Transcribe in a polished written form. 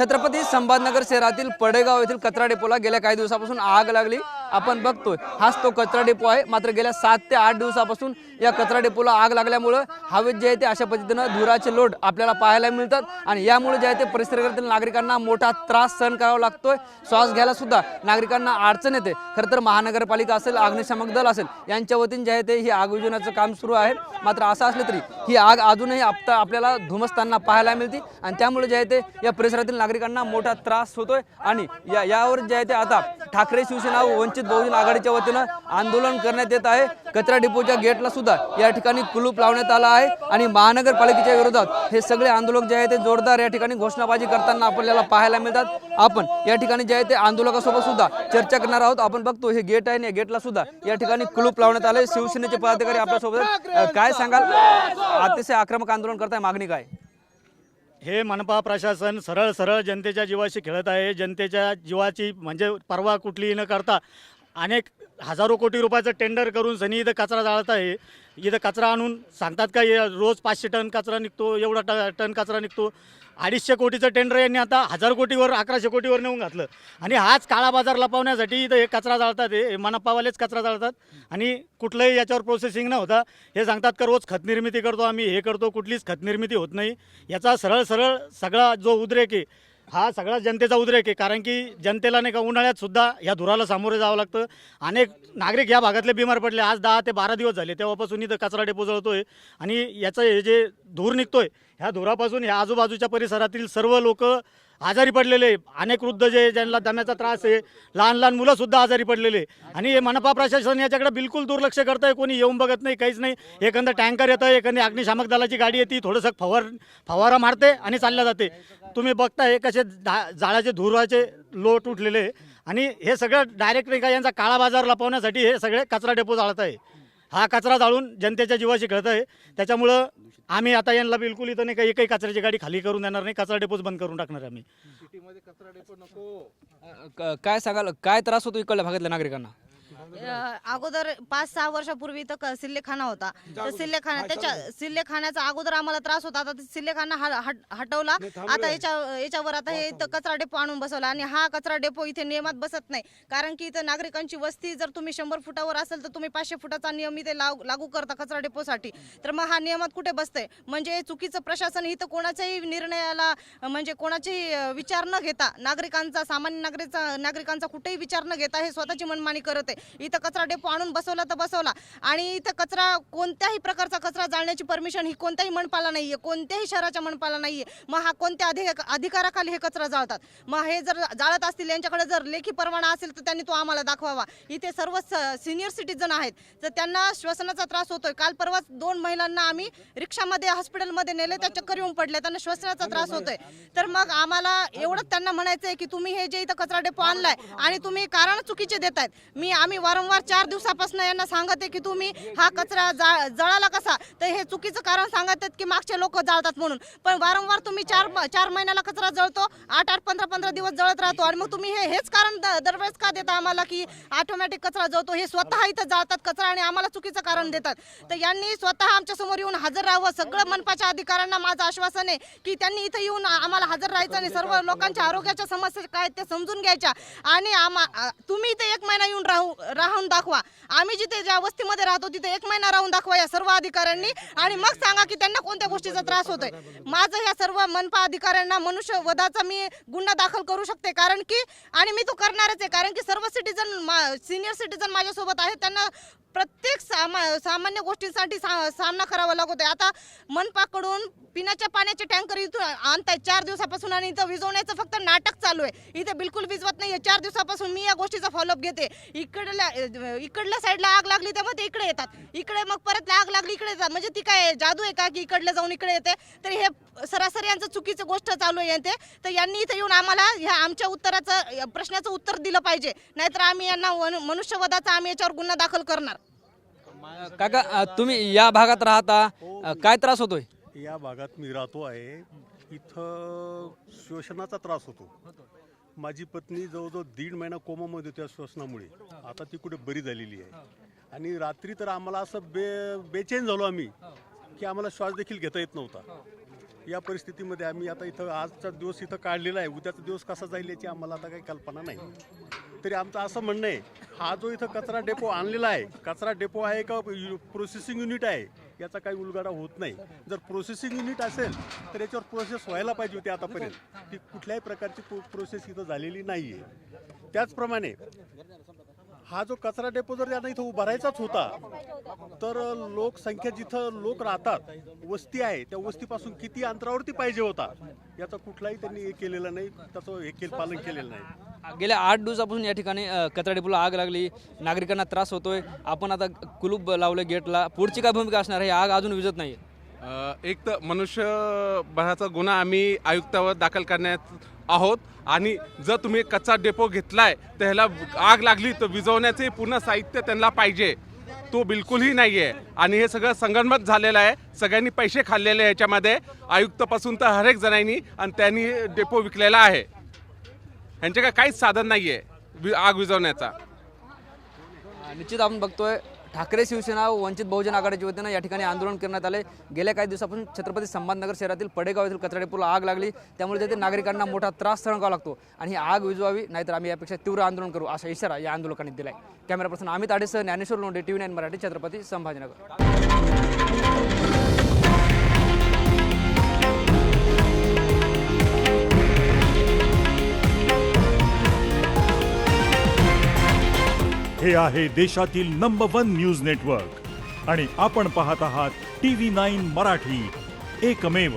छत्रपती संभाजीनगर शहरातील पडेगाव येथील कचरा डेपोला गेल्या काही दिवसापासून आग लागली। आपण बघतोय हाच तो कचरा डेपो आहे। मात्र गेल्या 7 ते 8 दिवसापासून या कचरा डेपोला आग लागल्यामुळे हवेत जे आहे ते अशा पद्धतीने धुराचे लोट आपल्याला पाहायला मिळतात आणि यामुळे जे आहे ते परिसरातील नागरिकांना मोठा त्रास सहन करावा लागतोय। श्वास घ्यायला सुद्धा नागरिकांना अडचण येते। खरं तर महानगरपालिका असेल, अग्निशमक दल असेल यांच्या वतीने जे आहे ते ही आग विझवण्याचं काम सुरू आहे। मात्र असं असलं तरी ही आग अजूनही आपल्याला धुमसताना पाहायला मिळते आणि त्यामुळे जे आहे ते या परिसरातील नागरिकांना मोठा त्रास होतोय। आणि यावर जे आहे ते आता ठाकरे शिवसेना व वंचित बहुजन आघाडीच्या वतीने आंदोलन करण्यात येत आहे। कचरा डिपोच्या गेटला सुद्धा या ठिकाणी कुलूप लावण्यात आला आहे आणि महानगरपालिकेच्या विरोधात हे सगळे आंदोलक जे आहे ते जोरदार या ठिकाणी घोषणाबाजी करताना आपल्याला पाहायला मिळतात। आपण या ठिकाणी जे आहे ते आंदोलकासोबत सुद्धा चर्चा करणार आहोत। आपण बघतो हे गेट आहे, या गेटला सुद्धा या ठिकाणी कुलूप लावण्यात आले। शिवसेनेचे पदाधिकारी आपल्यासोबत काय सांगाल, अतिशय आक्रमक आंदोलन करताय, मागणी काय? हे मनपा प्रशासन सरळ सरळ जनतेच्या जीवाशी खेळत आहे। जनतेच्या जीवाची म्हणजे पर्वा कुठलीही न करता अनेक हजारो कोटी रुपयाचं टेंडर करून सनी इथं कचरा जाळत आहे। इथं कचरा आणून सांगतात का रोज 500 टन कचरा निघतो, एवढा टन कचरा निघतो। 250 कोटीचं टेंडर यांनी आता 1000 कोटीवर 1100 कोटीवर नेऊन घातलं आणि हाच काळा बाजार लपवण्यासाठी इथं हे कचरा जाळतात। हे मनपावालेच कचरा जाळतात आणि कुठलंही याच्यावर प्रोसेसिंग न होता हे सांगतात का रोज खत निर्मिती करतो आम्ही, हे करतो, कुठलीच खत निर्मिती होत नाही। याचा सरळ सरळ सगळा जो उद्रेक आहे हा सगळा जनतेचा उद्रेक आहे। कारण की जनतेला नाही का उन्हाळ्यात सुद्धा या धुराला सामोरे जावं लागतं। अनेक नागरिक या भागातले बिमार पडले। आज 10 ते 12 दिवस झाले तेव्हापासून इथं कचरा डेपो जळतोय आणि याचं हे जे धूर निघतोय ह्या धुरापासून ह्या आजूबाजूच्या परिसरातील सर्व लोक आजारी पडलेले। अनेक वृद्ध जे ज्यांना दम्याचा त्रास आहे, लहान लहान मुलंसुद्धा आजारी पडलेले आणि हे मनपा प्रशासन याच्याकडे बिलकुल दुर्लक्ष करतं आहे। कोणी येऊन बघत नाही, काहीच नाही। एखादं टँकर येतं, एखादी अग्निशामक दलाची गाडी येते, थोडंसं फवारा मारते आणि चालल्या जाते। तुम्ही बघताय कसे जाळाचे धुराचे लोट उठलेले आणि हे सगळं डायरेक्ट नाही का यांचा काळा बाजार लपवण्यासाठी हे सगळे कचरा डेपो जाळत आहे। हा कचरा जाळून जनतेच्या जीवाशी खेळत आहे। त्याच्यामुळं आम्ही आता यांना बिलकुल इथं नाही का एकही कचऱ्याची गाडी खाली करून देणार नाही। कचरा डेपोच बंद करून टाकणार आम्ही। काय सांगाल, काय त्रास होतो इकडल्या भागातल्या नागरिकांना? अगोदर 5-6 वर्षापूर्वी तर सिल्लेखाना होता, तर सिल्लेखान्याचा अगोदर आम्हाला त्रास होता। आता सिल्लेखाना हटवला, आता याच्यावर आता हे कचरा डेपो आणून बसवला आणि हा कचरा डेपो इथे नियमात बसत नाही। कारण की इथं नागरिकांची वस्ती जर तुम्ही 100 फुटावर असेल तर तुम्ही 500 फुटाचा नियम इथे लागू करता कचरा डेपोसाठी, तर मग हा नियमात कुठे बसतंय? म्हणजे चुकीचं प्रशासन इथं कोणाच्याही निर्णयाला म्हणजे कोणाचाही विचार न घेता, नागरिकांचा, सामान्य नागरिकांचा कुठेही विचार न घेता हे स्वतःची मनमानी करत आहे। इथं कचरा डेपो आणून बसवला तर बसवला आणि इथं कचरा कोणत्याही प्रकारचा कचरा जाळण्याची परमिशन ही कोणत्याही मनपाला नाहीये, कोणत्याही शहराच्या मनपाला नाहीये। मग हा कोणत्या अधिकाराखाली हे कचरा जाळतात? मग हे जर जाळत असतील यांच्याकडे जर लेखी परवाना असेल तर त्यांनी तो आम्हाला दाखवावा। इथे सर्व सिनियर सिटीजन आहेत, तर त्यांना श्वसनाचा त्रास होतोय। काल परवा 2 महिलांना आम्ही रिक्षामध्ये हॉस्पिटलमध्ये नेले, त्या चक्कर येऊन पडले, त्यांना श्वसनाचा त्रास होतोय। तर मग आम्हाला एवढंच त्यांना म्हणायचं आहे की तुम्ही हे जे इथं कचरा डेपो आणलाय आणि तुम्ही कारण चुकीचे देतायत। आम्ही वारंवार 4 दिवसापासून यांना सांगते की तुम्ही हा कचरा जळाला कसा, तर हे चुकीचं कारण सांगतात की मागचे लोक जाळतात म्हणून। पण वारंवार तुम्ही 4 महिन्याला कचरा जळतो, 8-8, 15-15 दिवस जळत राहतो आणि मग तुम्ही हेच कारण दरवेळेस का देता आम्हाला की ऑटोमॅटिक कचरा जळतो? हे स्वतः इथं जाळतात कचरा आणि आम्हाला चुकीचं कारण देतात। तर यांनी स्वतः आमच्या समोर येऊन हजर राहावं। सगळं मनपाच्या अधिकाऱ्यांना माझं आश्वासन आहे की त्यांनी इथं येऊन आम्हाला हजर राहायचं आणि सर्व लोकांच्या आरोग्याच्या समस्या काय ते समजून घ्यायच्या आणि तुम्ही इथे 1 महिना येऊन राहून दाखवा। आम्ही जिथे ज्या वस्तीमध्ये राहतो तिथे 1 महिना राहून दाखवा या सर्व अधिकाऱ्यांनी आणि मग सांगा की त्यांना कोणत्या गोष्टीचा त्रास होतोय। माझं ह्या सर्व मनपा अधिकाऱ्यांना मनुष्यवधाचा मी गुन्हा दाखल करू शकते, कारण की आणि मी तो करणारच आहे। कारण की सर्व सिनियर सिटीजन माझ्यासोबत आहेत, त्यांना प्रत्येक सामान्य गोष्टींसाठी सामना करावा लागतोय। आता मनपाकडून पिण्याच्या पाण्याचे टँकर इथून आणताय 4 दिवसापासून आणि इथं विजवण्याचं फक्त नाटक चालू आहे। इथे बिलकुल विजवत नाहीये। 4 दिवसापासून मी या गोष्टीचा फॉलोअप घेते। इकडल्या साईडला आग लागली तेव्हा ते इकडे येतात, इकडे मग परत आग लागली इकडे येतात। म्हणजे ती काय जादू आहे का की इकडले जाऊन इकडे येते? तर हे सरासरी यांचं चुकीचं गोष्ट चालू आहे ते। तर यांनी इथे येऊन आम्हाला ह्या आमच्या प्रश्नाचं उत्तर दिलं पाहिजे, नाहीतर आम्ही यांना मनुष्यवधाचा आम्ही याच्यावर गुन्हा दाखल करणार। काका, तुम्ही या भागात राहता, काय त्रास होतोय? या भागात मी राहतो आहे, इथं श्वसनाचा त्रास होतो। माझी पत्नी जवळजवळ 1.5 महिना कोमामध्ये त्या श्वसनामुळे, आता ती कुठे बरी झालेली आहे। आणि रात्री तर आम्हाला असं बेचैन झालो आम्ही की आम्हाला श्वास देखील घेता येत नव्हता। या परिस्थितीमध्ये आम्ही आता इथं आजचा दिवस इथं काढलेला आहे, उद्याचा दिवस कसा जाईल याची आम्हाला आता काही कल्पना नाही. तरी आमचं असं म्हणणं आहे, हा जो इथं कचरा डेपो आणलेला आहे, कचरा डेपो आहे का प्रोसेसिंग युनिट आहे याचा काही उलगडा होत नाही. जर प्रोसेसिंग युनिट असेल तर याच्यावर प्रोसेस व्हायला पाहिजे होती आतापर्यंत. ती कुठल्याही प्रकारची प्रोसेस इथं झालेली नाही आहे. त्याचप्रमाणे हा जो कचरा डेपो जर यांना इथं उभारायचाच होता तर लोकसंख्या जिथं लोक राहतात, वस्ती आहे, त्या वस्तीपासून किती अंतरावरती पाहिजे होता याचा कुठलाही त्यांनी हे केलेलं नाही, त्याचं पालन केलेलं नाही. गेल्या 8 दिवसापासून या ठिकाणी कचरा डेपोला आग लागली, नागरिकांना त्रास होतोय. आपण आता कुलूप लावलं गेटला, पुढची काय भूमिका असणार आहे? आग अजून विझत नाही. एक तर मनुष्यबळाचा गुन्हा आम्ही आयुक्तावर दाखल करण्यात आहोत आणि जर तुम्ही कचरा डेपो घेतलाय तर ह्याला आग लागली तर विझवण्याचे पूर्ण साहित्य त्यांना पाहिजे, तो बिलकुलही नाही आहे. आणि हे सगळं संगनमत झालेलं आहे, सगळ्यांनी पैसे खाल्लेले ह्याच्यामध्ये, आयुक्तपासून तर हर एक जणांनी, आणि त्यांनी डेपो विकलेला आहे. ह्यांच्याकडे काहीच साधन नाही आहे आग विझवण्याचा. निश्चित आपण बघतोय ठाकरे शिवसेना व वंचित बहुजन आघाडीच्या वतीनं या ठिकाणी आंदोलन करण्यात आले. गेल्या काही दिवसापासून छत्रपती संभाजीनगर शहरातील पडेगाव येथील कचरा डेपोला आग लागली, त्यामुळे तेथे नागरिकांना मोठा त्रास सहन करावा लागतो आणि ही आग विझवावी, नाहीतर आम्ही यापेक्षा तीव्र आंदोलन करू असा इशारा या आंदोलकांनी दिलाय. कॅमेरा पर्सन अमित आडेसह ज्ञानेश्वर लोंढे, TV9 मराठी, छत्रपती संभाजीनगर. हे आहे देशातील नंबर 1 न्यूज नेटवर्क आणि आपण पाहत आहात TV9 मराठी, एकमेव.